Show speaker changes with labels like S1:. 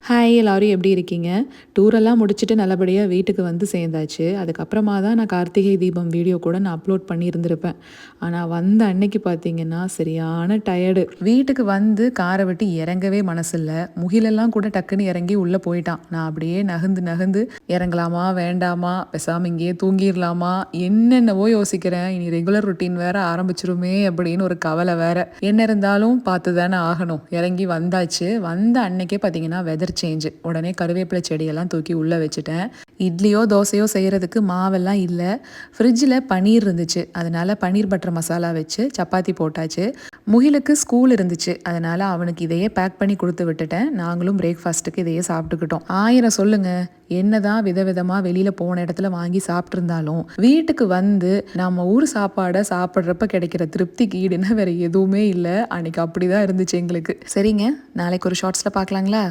S1: Hi எல்லாரும் எப்படி இருக்கீங்க? டூரெல்லாம் முடிச்சுட்டு நல்லபடியாக வீட்டுக்கு வந்து சேர்ந்தாச்சு. அதுக்கப்புறமா தான் நான் கார்த்திகை தீபம் வீடியோ கூட நான் அப்லோட் பண்ணியிருந்திருப்பேன். ஆனால் வந்த அன்னைக்கு பார்த்தீங்கன்னா சரியான டயர்டு. வீட்டுக்கு வந்து காரை விட்டு இறங்கவே மனசில்ல. முகிலெல்லாம் கூட டக்குன்னு இறங்கி உள்ளே போயிட்டான். நான் அப்படியே நகர்ந்து நகர்ந்து இறங்கலாமா வேண்டாமா, பேசாமல் இங்கேயே தூங்கிடலாமா, என்னென்னவோ யோசிக்கிறேன். இனி ரெகுலர் ரொட்டீன் வேற ஆரம்பிச்சிருமே அப்படின்னு ஒரு கவலை வேற. என்ன இருந்தாலும் பார்த்து தானே ஆகணும். இறங்கி வந்தாச்சு. வந்த அன்னைக்கே பார்த்தீங்கன்னா வெதர் சேஞ்சு. உடனே கருவேப்பிலை செடியெல்லாம் தூக்கி உள்ளே வச்சுட்டேன். இட்லியோ தோசையோ செய்கிறதுக்கு மாவெல்லாம் இல்லை. ஃப்ரிட்ஜில் பன்னீர் இருந்துச்சு. அதனால் பன்னீர் பட்டர் மசாலா வச்சு சப்பாத்தி போட்டாச்சு. முகிலுக்கு ஸ்கூல் இருந்துச்சு. அதனால் அவனுக்கு இதையே பேக் பண்ணி கொடுத்து விட்டுட்டேன். நாங்களும் பிரேக்ஃபாஸ்ட்டுக்கு இதையே சாப்பிட்டுக்கிட்டோம். 1000 சொல்லுங்க, என்னதான் விதவிதமாக வெளியில் போன இடத்துல வாங்கி சாப்பிட்ருந்தாலும் வீட்டுக்கு வந்து நம்ம ஊர் சாப்பாடை சாப்பிட்றப்ப கிடைக்கிற திருப்திக்கு ஈடுனா வேறு எதுவுமே இல்லை. அன்னைக்கு அப்படி தான் இருந்துச்சு எங்களுக்கு. சரிங்க, நாளைக்கு ஒரு ஷார்ட்ஸில் பார்க்கலாங்களா?